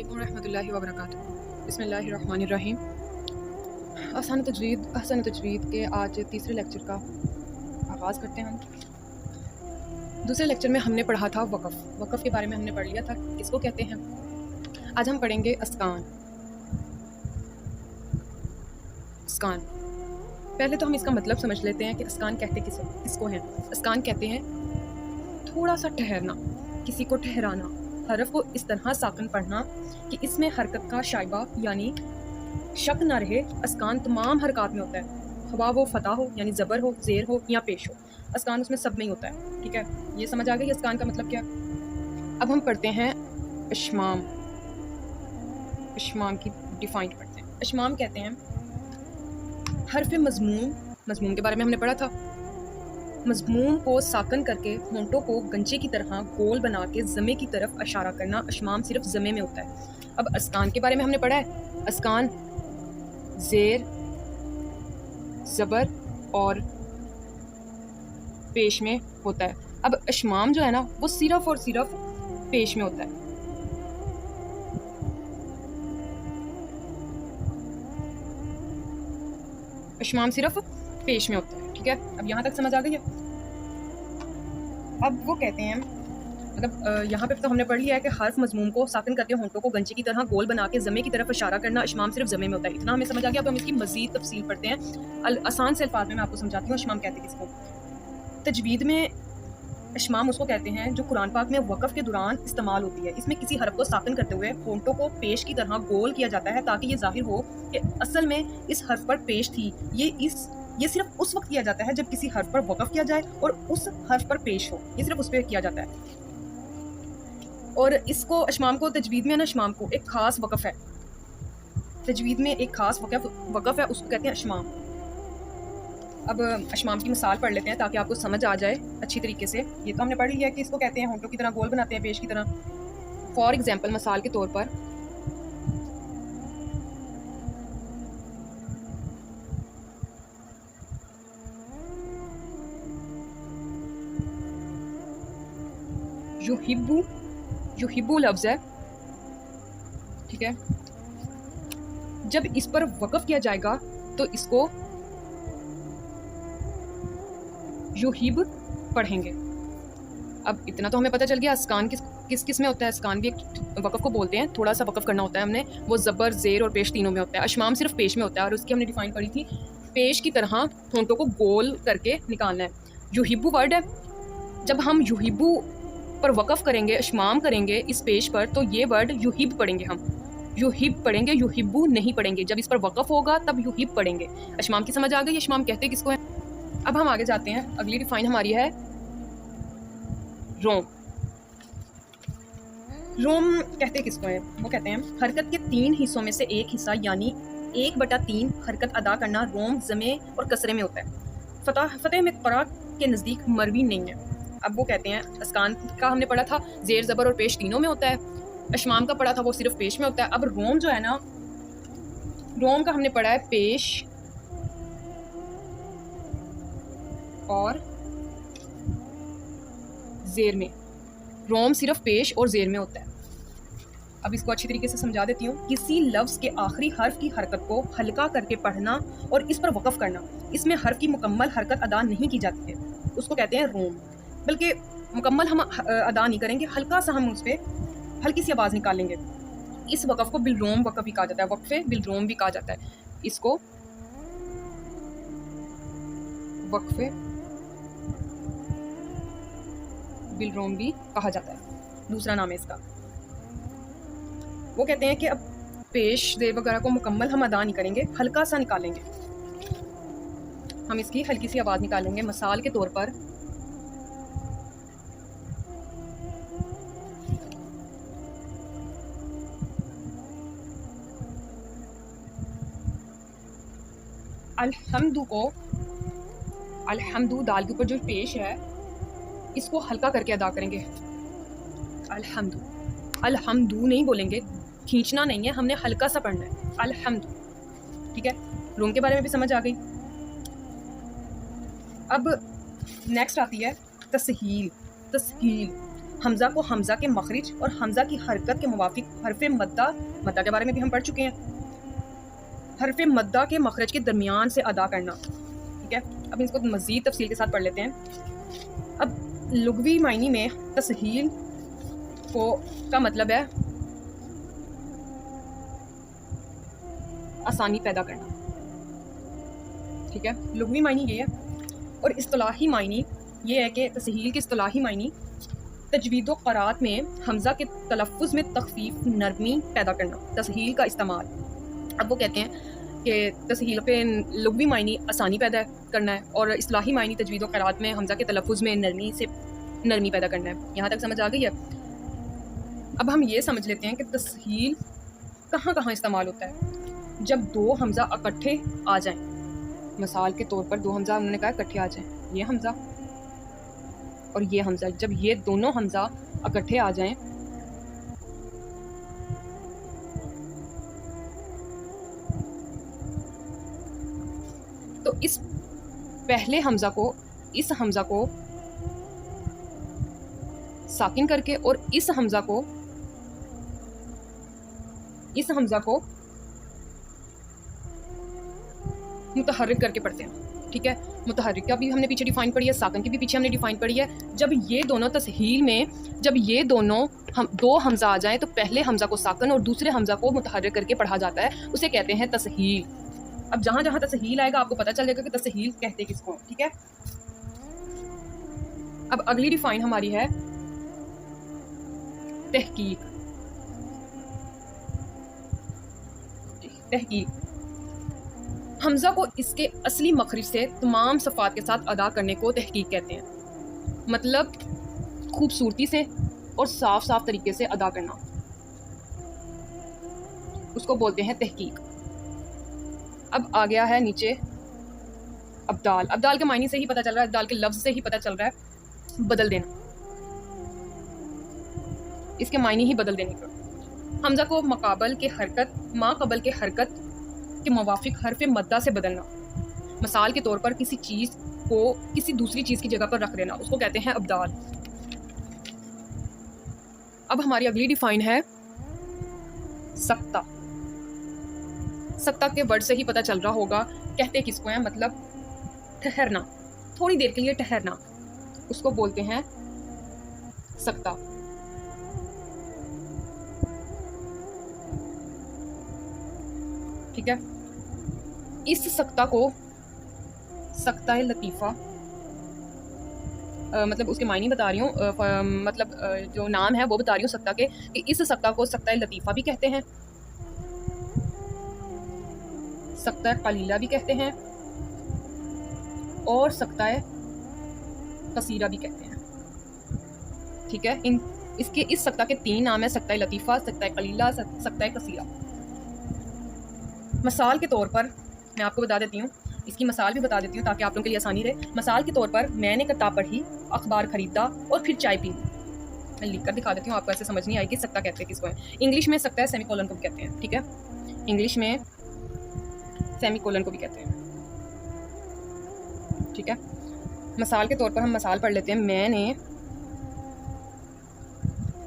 अस्सलामुअलैकुम रहमतुल्लाहि व बरकातुहू। बिस्मिल्लाहिर्रहमानिर्रहीम। आसान तजवीद के आज तीसरे लेक्चर का आगाज़ करते हैं हम। दूसरे लेक्चर में हमने पढ़ा था वक़फ़ के बारे में हमने पढ़ लिया था, किसको कहते हैं। आज हम पढ़ेंगे अस्कान। पहले तो हम इसका मतलब समझ लेते हैं कि अस्कान कहते किसको हैं। अस्कान कहते हैं थोड़ा सा ठहरना, किसी को ठहराना, हरफ को इस तरह साकन पढ़ना कि इसमें हरकत का शाइबा यानी शक ना रहे। अस्कान तमाम हरकत में होता है, हवा वो फतह हो यानी ज़बर हो, ज़ेर हो या पेश हो, अस्कान उसमें सब में ही होता है। ठीक है, ये समझ आ गई अस्कान का मतलब क्या। अब हम पढ़ते हैं अशमाम। अशमाम की डिफाइन पढ़ते हैं। अशमाम कहते हैं हरफ मज़मूम के बारे में हमने पढ़ा था। मज़मूम को साकन करके होंठों को गंजे की तरह गोल बना के ज़मे की तरफ इशारा करना अशमाम सिर्फ ज़मे में होता है। अब अस्कान के बारे में हमने पढ़ा है। अस्कान ज़ेर, ज़बर और पेश में होता है। अब अशमाम जो है ना वो सिर्फ और सिर्फ पेश में होता है। अशमाम सिर्फ पेश में होता है। ठीक है, अब यहाँ तक समझ आ गई है। अब वो कहते हैं मतलब यहाँ पे तो हमने पढ़ लिया है कि हर्फ मज़मूम को साकन करके होंठों को गंजे की तरह गोल बना के ज़मे की तरफ इशारा करना अशमाम सिर्फ ज़मे में होता है। इतना हमें समझ आ गया। अब हम इसकी मज़ीद तफसील पढ़ते हैं। आसान से अल्फाज में मैं आपको समझाती हूँ अशमाम कहते किसको। तजवीद में अशमाम उसको कहते हैं जो कुरान पाक में वक़फ़ के दौरान इस्तेमाल होती है। इसमें किसी हरफ को साकन करते हुए होंठों को पेश की तरह गोल किया जाता है ताकि ये ज़ाहिर हो कि असल में इस हर्फ पर पेश थी। ये सिर्फ उस वक्त किया जाता है जब किसी हर्फ पर वक़फ़ किया जाए और उस हर्फ पर पेश हो। ये सिर्फ उस पर किया जाता है। और इसको अशमाम को तजवीद में ना अशमाम को एक ख़ास वक़फ़ है। तजवीद में एक ख़ास वक़फ़ है, उसको कहते हैं अशमाम। अब अशमाम की मिसाल पढ़ लेते हैं ताकि आपको समझ आ जाए अच्छी तरीके से। ये तो हमने पढ़ लिया है कि इसको कहते हैं होंठों की तरह गोल बनाते हैं पेश की तरह। फॉर एग्जांपल, मिसाल के तौर पर युहिब्बू लफ्ज़ है। ठीक है, जब इस पर वक़फ़ किया जाएगा तो इसको युहिब पढ़ेंगे। अब इतना तो हमें पता चल गया अस्कान किस में होता है। अस्कान भी एक वक़फ़ को बोलते हैं, थोड़ा सा वक़फ़ करना होता है हमने, वो ज़बर, ज़ेर और पेश तीनों में होता है। अशमाम सिर्फ पेश में होता है और उसकी हमने डिफ़ाइन करी थी, पेश की तरह होंठों को गोल करके निकालना है। युहिब्बू वर्ड है, जब हम युहिब्बू पर वक़फ़ करेंगे, अशमाम करेंगे इस पेश पर, तो ये वर्ड युहिब पढ़ेंगे। हम युहिब पढ़ेंगे, युहिब्बू नहीं पढ़ेंगे। जब इस पर वक़फ़ होगा तब युहिब पढ़ेंगे। अशमाम की समझ आ गई। अशमाम कहते किसको है। अब हम आगे जाते हैं। अगली डिफाइन हमारी है रोम। रोम कहते किसको है। वो कहते हैं हरकत के 3 हिस्सों में से एक हिस्सा यानी 1/3 हरकत अदा करना रोम ज़मे और कसरे में होता है। फतेह में क़रा के नज़दीक मरवी नहीं है। अब वो कहते हैं अस्कान का हमने पढ़ा था ज़ेर, ज़बर और पेश तीनों में होता है। अशमाम का पढ़ा था वो सिर्फ पेश में होता है। अब रोम जो है ना, रोम का हमने पढ़ा है पेश और ज़ेर में। रोम सिर्फ पेश और ज़ेर में होता है। अब इसको अच्छी तरीके से समझा देती हूँ। किसी लफ्ज़ के आखिरी हर्फ की हरकत को हल्का करके पढ़ना और इस पर वक़फ़ करना, इसमें हर्फ की मुकम्मल हरकत अदा नहीं की जाती है, उसको कहते हैं रोम। बल्कि मुकम्मल हम अदा नहीं करेंगे, हल्का सा हम उस पर हल्की सी आवाज़ निकालेंगे। इस वक़फ़ को बिलरोम वक़फ़ भी कहा जाता है, वक़फ़े बिलरोम भी कहा जाता है। इसको वक़फ़े बिलरोम भी कहा जाता है, दूसरा नाम है इसका। वो कहते हैं कि अब पेश ज़ेर वगैरह को मुकम्मल हम अदा नहीं करेंगे, हल्का सा निकालेंगे। हम इसकी हल्की सी आवाज़ निकालेंगे। मिसाल के तौर पर अलहम्दु दाल के ऊपर जो पेश है इसको हल्का करके अदा करेंगे। अलहम्दु नहीं बोलेंगे, खींचना नहीं है, हमने हल्का सा पढ़ना है। अलहम्दु। ठीक है, रोम के बारे में भी समझ आ गई। अब नेक्स्ट आती है तस्हील। हमज़ा को हमज़ा के मखरिज और हमज़ा की हरकत के मुवाफिक हरफ़े मद्दा, मद्दा के बारे में भी हम पढ़ चुके हैं, हरफ़े मद्दा के मखरज के दरमियान से अदा करना। ठीक है, अब इसको मज़ीद तफसील के साथ पढ़ लेते हैं। अब लुग़वी मायनी में तसहील को का मतलब है आसानी पैदा करना। ठीक है, लुग़वी मायनी ये है, और इस्तिलाही मायनी ये है कि तसहील की इस्तिलाही मायनी तजवीद व क़रात में हमज़ा के तलफ़्फ़ुज़ में तख़फ़ीफ़, नरमी पैदा करना, तसहील का इस्तेमाल। अब वो कहते हैं कि तसहील पे लुग़वी मायनी आसानी पैदा करना है, और इस्तिलाही मायनी तजवीद व क़रात में हमज़ा के तलफ़्फ़ुज़ में नरमी पैदा करना है। यहाँ तक समझ आ गई है? अब हम ये समझ लेते हैं कि तसहील कहाँ कहाँ इस्तेमाल होता है। जब दो हमज़ा इकट्ठे आ जाएं, मिसाल के तौर पर दो हमज़ा उन्होंने कहा इकट्ठे आ जाएं, ये हमज़ा और ये हमज़ा, जब ये दोनों हमज़ा इकट्ठे आ जाएं तो इस पहले हमज़ा को इस हमज़ा को साकिन करके और इस हमज़ा को मुतहर्रिक करके पढ़ते हैं। ठीक है, मुतहर्रिक का भी हमने पीछे डिफ़ाइन पढ़ी है, साकिन की भी पीछे हमने डिफ़ाइन पढ़ी है। जब ये दोनों तसहील में जब ये दोनों दो हमज़ा आ जाएं तो पहले हमज़ा को साकिन और दूसरे हमज़ा को मुतहर्रिक करके पढ़ा जाता है, उसे कहते हैं तसहील। अब जहाँ जहाँ तसहील आएगा आपको पता चल जाएगा कि तसहील कहते किसको। ठीक है, अब अगली डिफ़ाइन हमारी है तहकीक। तहकीक हमज़ा को इसके असली मखरिज से तमाम सफ़ात के साथ अदा करने को तहकीक कहते हैं, मतलब खूबसूरती से और साफ साफ तरीके से अदा करना, उसको बोलते हैं तहकीक। अब आ गया है नीचे अब्दाल। अब्दाल के मायने से ही पता चल रहा है, अब्दाल के लफ्ज़ से ही पता चल रहा है बदल देना, इसके मायने ही बदल देने का। हमज़ा को मकाबल के हरकत माक़बल के हरकत के मुवाफिक हरफ़े मद्दा से बदलना, मिसाल के तौर पर किसी चीज़ को किसी दूसरी चीज़ की जगह पर रख देना, उसको कहते हैं अब्दाल। अब हमारी अगली डिफ़ाइन है सक्ता। सक्ता के वर्ड से ही पता चल रहा होगा कहते किसको हैं, मतलब ठहरना, थोड़ी देर के लिए ठहरना, उसको बोलते हैं सक्ता। ठीक है, इस सक्ता को सक्ता लतीफ़ा मतलब उसके मायने बता रही हूँ, मतलब जो नाम है वो बता रही हूँ सक्ता के, कि इस सक्ता को सक्ता लतीफ़ा भी कहते हैं, सक्ता कलीला भी कहते हैं और सक्ता कसीरा भी कहते हैं। ठीक है, इस सक्ता के 3 नाम है, सक्ता लतीफ़ा, सक्ता कलीला, सक्ता कसीरा। मिसाल के तौर पर मैं आपको बता देती हूँ, इसकी मिसाल भी बता देती हूँ ताकि आप लोगों के लिए आसानी रहे। मिसाल के तौर पर मैंने किताब पढ़ी, अखबार ख़रीदा और फिर चाय पी। मैं लिख कर दिखा देती हूँ, आपको ऐसे समझ नहीं आएगी सक्ता कहते हैं किसको है। इंग्लिश में सक्ता सेमीकोलन को भी कहते हैं। ठीक है, इंग्लिश में सेमीकोलन को भी कहते हैं। ठीक है, मिसाल के तौर पर हम मिसाल पढ़ लेते हैं। मैंने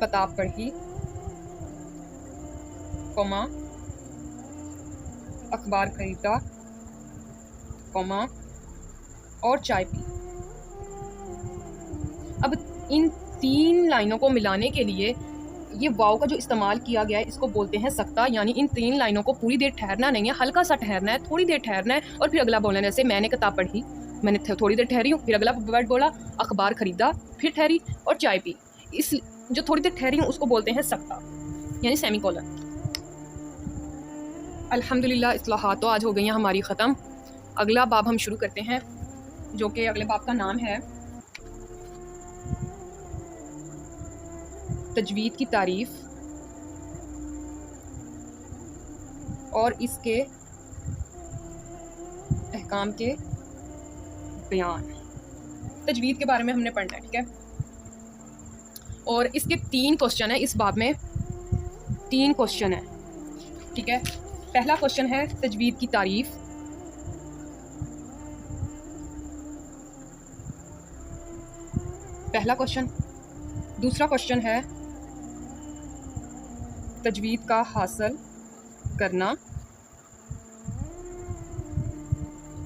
किताब पढ़ी, कॉमा अखबार खरीदा, कॉमा और चाय पी। अब इन 3 लाइनों को मिलाने के लिए ये वाव का जो इस्तेमाल किया गया है इसको बोलते हैं सक्ता, यानी इन 3 लाइनों को पूरी देर ठहरना नहीं है, हल्का सा ठहरना है, थोड़ी देर ठहरना है और फिर अगला बोलना है। जैसे मैंने किताब पढ़ी, मैंने थोड़ी देर ठहरी हूँ, फिर अगला वर्ड बोला, अखबार खरीदा, फिर ठहरी और चाय पी। इस जो थोड़ी देर ठहरी हूँ उसको बोलते हैं सक्ता, यानी सेमीकोलन। अल्हम्दुलिल्लाह इस्लाहात तो आज हो गई हैं हमारी ख़त्म। अगला बाब हम शुरू करते हैं, जो कि अगले बाब का नाम है तजवीद की तारीफ़ और इसके अहकाम के बयान। तजवीद के बारे में हमने पढ़ना है। ठीक है, और इसके 3 क्वेश्चन है, इस बाब में 3 क्वेश्चन है। ठीक है, पहला क्वेश्चन है तजवीद की तारीफ़, पहला क्वेश्चन। दूसरा क्वेश्चन है तजवीद का हासिल करना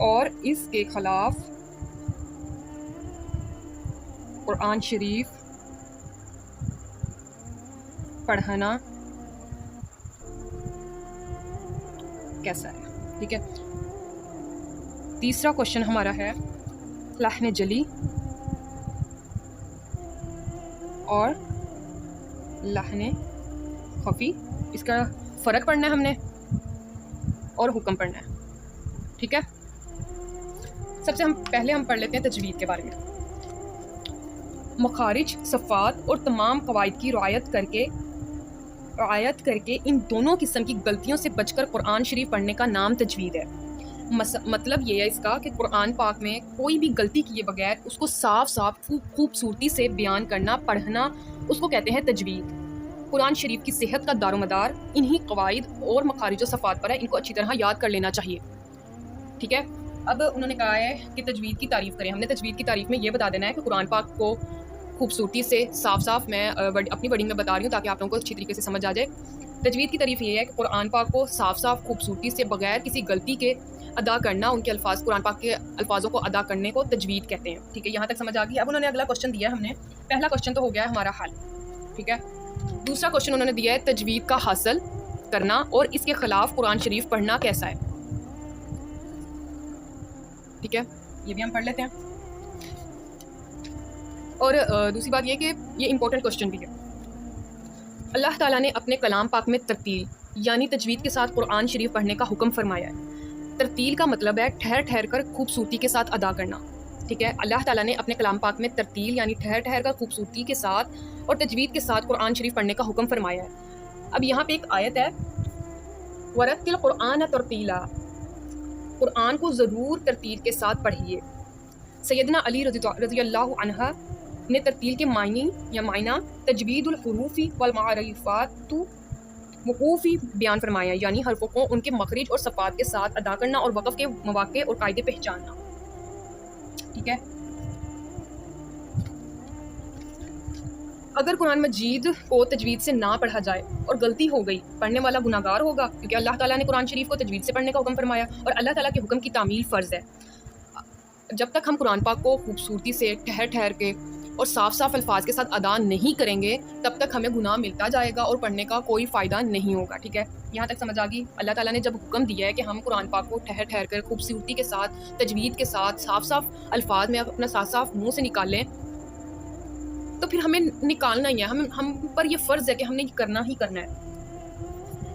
और इसके खिलाफ कुरान शरीफ पढ़ना कैसा है। ठीक है, तीसरा क्वेश्चन हमारा है लहन जली और लहन खफी, इसका फ़र्क पढ़ना है हमने और हुक्म पढ़ना है। ठीक है, सबसे पहले हम पढ़ लेते हैं तजवीद के बारे में। मखारिज, सफ़ात और तमाम कवायद की रिआयत करके इन दोनों किस्म की गलतियों से बचकर कुरान शरीफ पढ़ने का नाम तजवीद है। मतलब ये है इसका कि कुरान पाक में कोई भी गलती किए बगैर उसको साफ साफ खूबसूरती से बयान करना, पढ़ना, उसको कहते हैं तजवीद। कुरान शरीफ की सेहत का दारोमदार इन्हीं कवायद और मखारिज सफ़ात पर है, इनको अच्छी तरह याद कर लेना चाहिए। ठीक है, अब उन्होंने कहा है कि तजवीद की तारीफ़ करें। हमने तजवीद की तारीफ़ में ये बता देना है कि कुरान पाक को खूबसूरती से साफ मैं अपनी वर्डिंग में बता रही हूँ ताकि आप लोगों को अच्छी तरीके से समझ आ जाए। तजवीद की तारीफ़ ये है कि कुरान पाक को साफ खूबसूरती से बगैर किसी गलती के अदा करना, उनके अल्फाज, कुरान पाक के अल्फाजों को अदा करने को तजवीद कहते हैं। ठीक है, यहाँ तक समझ आ गई। अब उन्होंने अगला क्वेश्चन दिया है हमने, पहला क्वेश्चन तो हो गया है हमारा हल। ठीक है, दूसरा क्वेश्चन उन्होंने दिया है तजवीद का हासिल करना और इसके खिलाफ कुरान शरीफ पढ़ना कैसा है। ठीक है, ये भी हम पढ़ लेते हैं। और दूसरी बात ये कि ये इंपॉर्टेंट क्वेश्चन भी है। अल्लाह ताला ने अपने कलाम पाक में तरतील यानी तजवीद के साथ कुरान शरीफ पढ़ने का हुक्म फरमाया है। तरतील का मतलब है ठहर ठहर कर खूबसूरती के साथ अदा करना। ठीक है, अल्लाह ताला ने अपने कलाम पाक में तरतील यानी ठहर ठहर कर खूबसूरती के साथ और तजवीद के साथ कुरान शरीफ पढ़ने का हुक्म फरमाया है। अब यहाँ पे एक आयत है, वरत्तिल कुरान तरतीला, कुरान को ज़रूर तरतील के साथ पढ़िए। सैयदना अली रज़ियल्लाहु अन्हा ने तरतील के मायने या मायना तजवीदुल हुरूफी वल मारिफातु वक़ूफ़ी बयान फरमाया, यानी हरफ़ों को उनके मखरिज और सफ़ात के साथ अदा करना और वक़फ़ के मौक़े और कायदे पहचानना। ठीक है, अगर कुरान मजीद को तजवीद से ना पढ़ा जाए और गलती हो गई, पढ़ने वाला गुनाहगार होगा, क्योंकि अल्लाह ताला ने कुरान शरीफ को तजवीद से पढ़ने का हुक्म फरमाया और अल्लाह ताला के हुक्म की तामील फ़र्ज़ है। जब तक हम कुरान पाक को खूबसूरती से ठहर ठहर के और साफ अल्फाज के साथ अदा नहीं करेंगे, तब तक हमें गुनाह मिलता जाएगा और पढ़ने का कोई फ़ायदा नहीं होगा। ठीक है, यहाँ तक समझ आ गई। अल्लाह ताला ने जब हुक्म दिया है कि हम कुरान पाक को ठहर ठहर कर खूबसूरती के साथ, तजवीद के साथ, साफ अल्फाज में अपना साफ मुँह से निकालें, तो फिर हमें निकालना ही है। हम पर यह फ़र्ज़ है कि हमने करना ही करना है।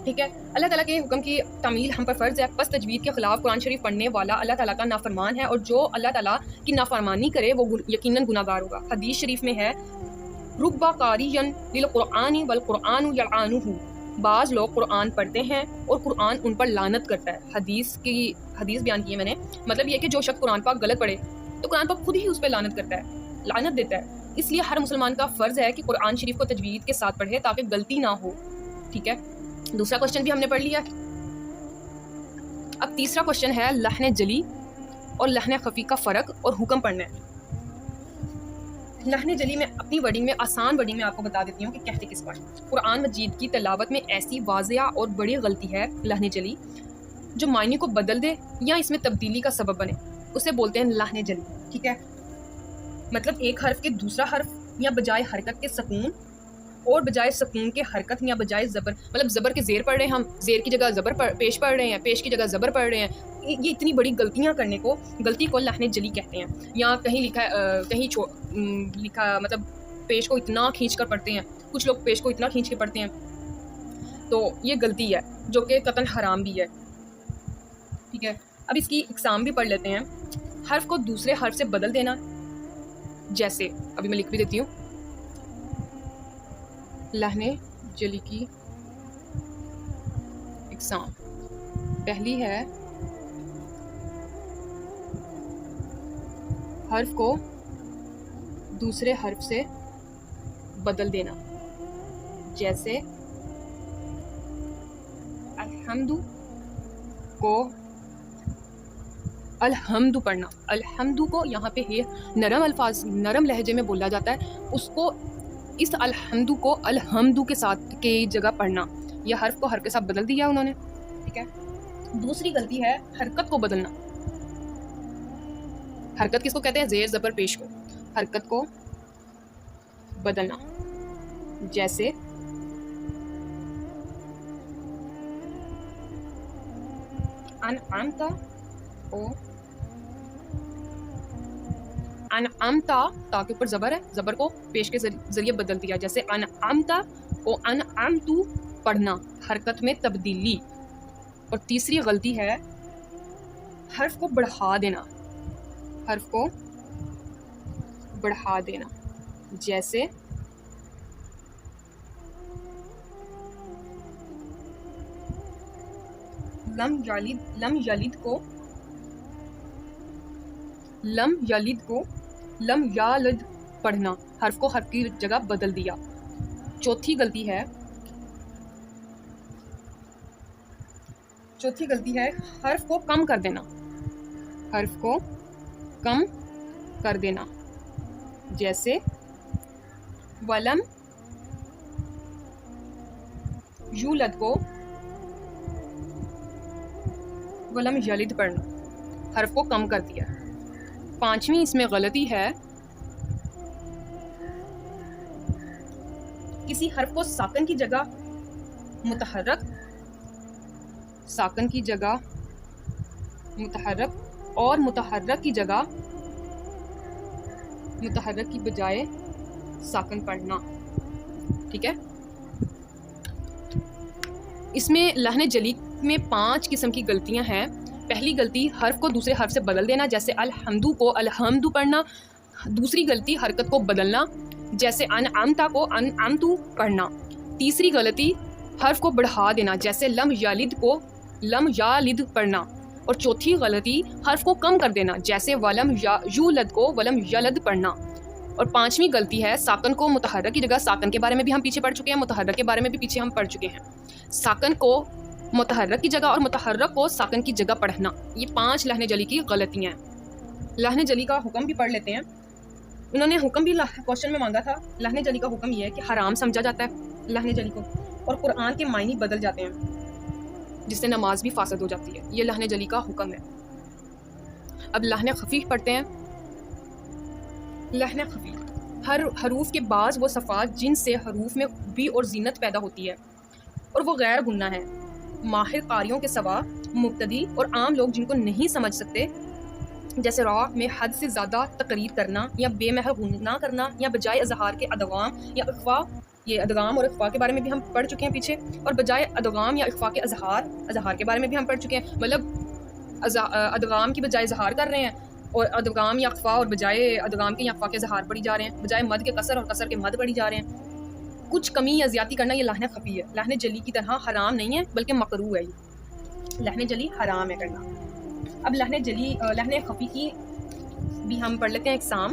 ठीक है, अल्लाह ताला के हुक्म की तामील हम पर फ़र्ज़ है। बस तजवीद के ख़िलाफ़ कुरान शरीफ पढ़ने वाला अल्लाह ताला का नाफरमान है और जो अल्लाह ताला की नाफरमानी करे वो यकीनन गुनाहगार होगा। हदीस शरीफ में है, रुब्बा कारियन लिल कुरानी वल कुरानु यलआनुहु, बाज़ लोग कुरान पढ़ते हैं और कुरान उन पर लानत करता है। हदीस बयान की है मैंने, मतलब ये कि जो शख्स कुरान पाक गलत पढ़े तो कुरान पाक खुद ही उस पर लानत करता है, लानत देता है। इसलिए हर मुसलमान का फ़र्ज़ है कि कुरान शरीफ को तजवीद के साथ पढ़े ताकि गलती ना हो। ठीक है, दूसरा क्वेश्चन भी हमने पढ़ लिया। अब तीसरा क्वेश्चन है लहन जली और लहन खफी का फ़र्क और हुक्म पढ़ना है। लहन जली में अपनी वर्डिंग में, आसान वर्डिंग में आपको बता देती हूँ कि कहते किस पर। कुरान मजीद की तिलावत में ऐसी वाज़िया और बड़ी गलती है लहन जली जो मायने को बदल दे या इसमें तब्दीली का सबब बने, उसे बोलते हैं लहन जली। ठीक है, मतलब एक हर्फ के दूसरा हर्फ या बजाय हरकत के सकून और बजाय सकून के हरकत या बजाय ज़बर, मतलब ज़बर के ज़ेर पढ़ रहे हैं, हम ज़ेर की जगह ज़बर पेश पढ़ रहे हैं, पेश की जगह ज़बर पढ़ रहे हैं। ये इतनी बड़ी गलतियाँ करने को, गलती को लहन जली कहते हैं। या कहीं लिखा लिखा मतलब पेश को इतना खींच कर पढ़ते हैं, कुछ लोग पेश को इतना खींच के पढ़ते हैं, तो ये गलती है जो कि कतन हराम भी है। ठीक है, अब इसकी इकसाम भी पढ़ लेते हैं। हर्फ को दूसरे हर्फ से बदल देना, जैसे अभी मैं लिख भी देती हूँ। लहने जली की इकसाम पहली है, हर्फ को दूसरे हर्फ से बदल देना, जैसे अलहम्दु को अलहम्दु पढ़ना। अलहम्दु को यहाँ पे है नरम अल्फाज, नरम लहजे में बोला जाता है, उसको इस अलहम्दु को अलहम्दु के साथ के जगह पढ़ना, यह हर्फ को हर के साथ बदल दिया उन्होंने, ठीक है। दूसरी गलती है हरकत को बदलना। हरकत किसको कहते हैं? जेर ज़बर पेश को। हरकत को बदलना, जैसे अनअमता ओ अनअमता, ता के ऊपर ज़बर है, ज़बर को पेश के जरिए बदल दिया, जैसे अनअमता ओ अनअमतु, पढ़ना, हरकत में तब्दीली। और तीसरी गलती है हर्फ को बढ़ा देना। हर्फ को बढ़ा देना, जैसे लम यलिद को लम यालिद पढ़ना, हर्फ को हर्फ की जगह बदल दिया। चौथी गलती है हर्फ को कम कर देना। हर्फ को कम कर देना, जैसे वलम यूलद को वलम यलिद पढ़ना, हर्फ को कम कर दिया। पांचवी इसमें गलती है किसी हर्फ को साकन की जगह मुतहर्रक और मुतहर्रक की बजाय साकन पढ़ना, ठीक है। इसमें लहने जली में 5 किस्म की गलतियां हैं। पहली गलती हर्फ को दूसरे हर्फ से बदल देना, जैसे अलहम्दु को अलहम्दु पढ़ना। दूसरी गलती हरकत को बदलना, जैसे अनअमता को अनअमतु पढ़ना। तीसरी गलती हर्फ को बढ़ा देना, जैसे लम यालिद को लम यालिद पढ़ना। और चौथी गलती हर्फ को कम कर देना, जैसे वलम यूलद को वलम यलद पढ़ना। और पांचवी गलती है साकन को मुतहर्रक की जगह, साकन के बारे में भी हम पीछे पढ़ चुके हैं, मुतहर्रक के बारे में भी पीछे हम पढ़ चुके हैं। साकन को मुतहर्रक की जगह और मुतहर्रक को साकन की जगह पढ़ना, ये 5 लहने जली की गलतियाँ हैं। लहने जली का हुक्म भी पढ़ लेते हैं। उन्होंने हुक्म भी क्वेश्चन में मांगा था। लहने जली का हुक्म ये है कि हराम समझा जाता है लहने जली को, और कुरान के मायने बदल जाते हैं, जिससे नमाज भी फासद हो जाती है। ये लहने जली का हुक्म है। अब लहने खफीफ पढ़ते हैं। लहने खफीफ, हर हरूफ के बाज़ वो सफ़ात जिनसे हरूफ में खूबी और जीनत पैदा होती है और वो गैर गुन्ना है। माहिर कारियों के सिवा मुब्तदी और आम लोग जिनको नहीं समझ सकते, जैसे रा में हद से ज़्यादा तकरीर करना या बेमहर गुन्ना करना या बजाय अजहार के अदगाम या इख्फा, ये अदगाम और इख्फा के बारे में भी हम पढ़ चुके हैं पीछे, और बजाय अदगाम या इख्फा के अजहार के बारे में भी हम पढ़ चुके हैं। मतलब अदगाम की बजाय इजहार कर रहे हैं, और अदगाम या इख्फा और बजाय अदगाम के या इख्फा के इजहार पढ़ी जा रहे हैं, बजाय मद के कसर और कसर के मद पढ़ी जा रहे हैं। कुछ कमी या ज़्यादती करना ये लहने खफी है। लहने जली की तरह हराम नहीं है, बल्कि मकरूह है। ये लहने जली हराम है करना। अब लहने खफी की भी हम पढ़ लेते हैं इकसाम।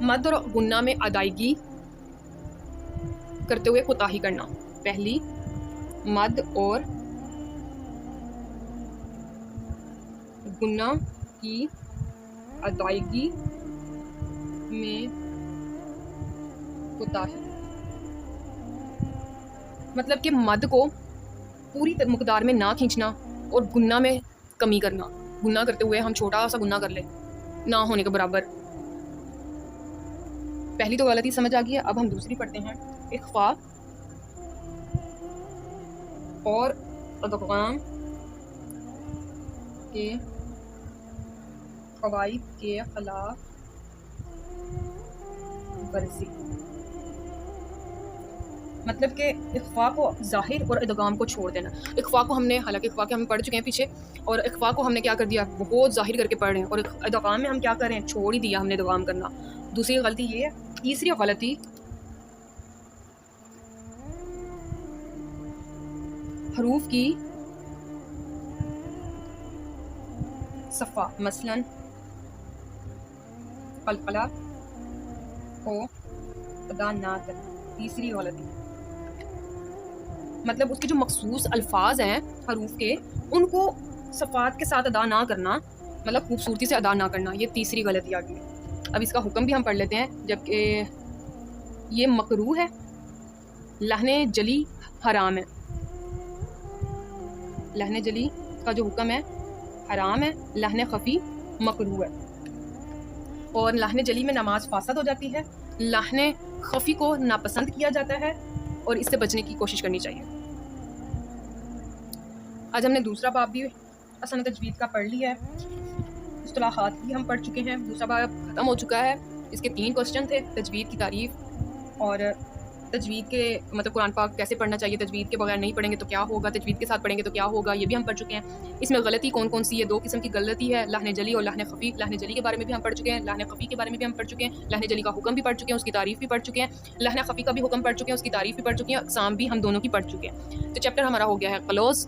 मद और गुन्ना में अदायगी करते हुए कोताही करना। पहली, मद और गुन्ना की अदायगी में कोताही, मतलब कि मद को पूरी मुकदार में ना खींचना और गुन्ना में कमी करना। गुन्ना करते हुए हम छोटा सा गुन्ना कर ले, ना होने के बराबर। पहली तो गलती समझ आ गई है। अब हम दूसरी पढ़ते हैं। इख्फा और अदगाम के क़वाइद के खिलाफ वर्जी, मतलब कि इख्फा को ज़ाहिर और इदगाम को छोड़ देना। इख्फा को हमने, हालांकि इख्फा के हम पढ़ चुके हैं पीछे, और इख्फा को हमने क्या कर दिया, बहुत ज़ाहिर करके पढ़ रहे हैं, और इदगाम में हम क्या कर रहे हैं, छोड़ ही दिया हमने इदगाम करना। दूसरी गलती ये है। तीसरी गलती हरूफ की सफ़ा, मसलन कलकला को अदा ना करना। तीसरी गलती, मतलब उसके जो मखसूस अल्फाज हैं हरूफ के, उनको सफ़ात के साथ अदा ना करना, मतलब खूबसूरती से अदा ना करना। ये तीसरी गलती आ गई। अब इसका हुक्म भी हम पढ़ लेते हैं। जबकि ये मकरूह है, लहने जली हराम है। लहने जली का जो हुक्म है हराम है, लहने खफ़ी मकरूह है। और लहने जली में नमाज फासद हो जाती है, लहने खफ़ी को नापसंद किया जाता है और इससे बचने की कोशिश करनी चाहिए। आज हमने दूसरा बाब भी असन तजवीद का पढ़ लिया है, इस्तिलाहात भी हम पढ़ चुके हैं। दूसरा बाब ख़त्म हो चुका है। इसके 3 क्वेश्चन थे, तजवीद की तारीफ़ और तजवीद के मतलब कुरान पाक कैसे पढ़ना चाहिए, तजवीद के बगैर नहीं पढ़ेंगे तो क्या होगा, तजवीद के साथ पढ़ेंगे तो क्या होगा, ये भी हम पढ़ चुके हैं। इसमें गलती कौन कौन सी है, 2 किस्म की गलती है, लहने जली और लहने खफ़ी। लहने जली के बारे में भी हम पढ़ चुके हैं, लहने खफ़ी के बारे में भी हम पढ़ चुके हैं। लहने जली का हुक्म भी पढ़ चुके हैं, उसकी तारीफ़ भी पढ़ चुके हैं। लहने खफ़ी का भी हुक्म पढ़ चुके हैं, उसकी तारीफ़ भी पढ़ चुके हैं। अक़साम भी हम दोनों की पढ़ चुके हैं। तो चैप्टर हमारा हो गया है क्लोज़।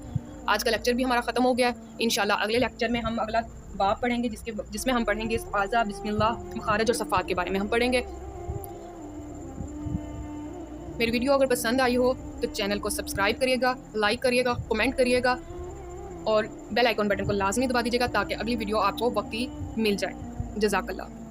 आज का लेक्चर भी हमारा ख़त्म हो गया है। इंशाल्लाह अगले लेक्चर में हम अगला बाब पढ़ेंगे जिसमें हम पढ़ेंगे आज़ा, बिस्मिल्लाह, मखारज और सफ़ात के बारे में हम पढ़ेंगे। मेरी वीडियो अगर पसंद आई हो तो चैनल को सब्सक्राइब करिएगा, लाइक करिएगा, कमेंट करिएगा और बेल आइकॉन बटन को लाजमी दबा दीजिएगा ताकि अगली वीडियो आपको वक्त ही मिल जाए। जज़ाकल्लाह।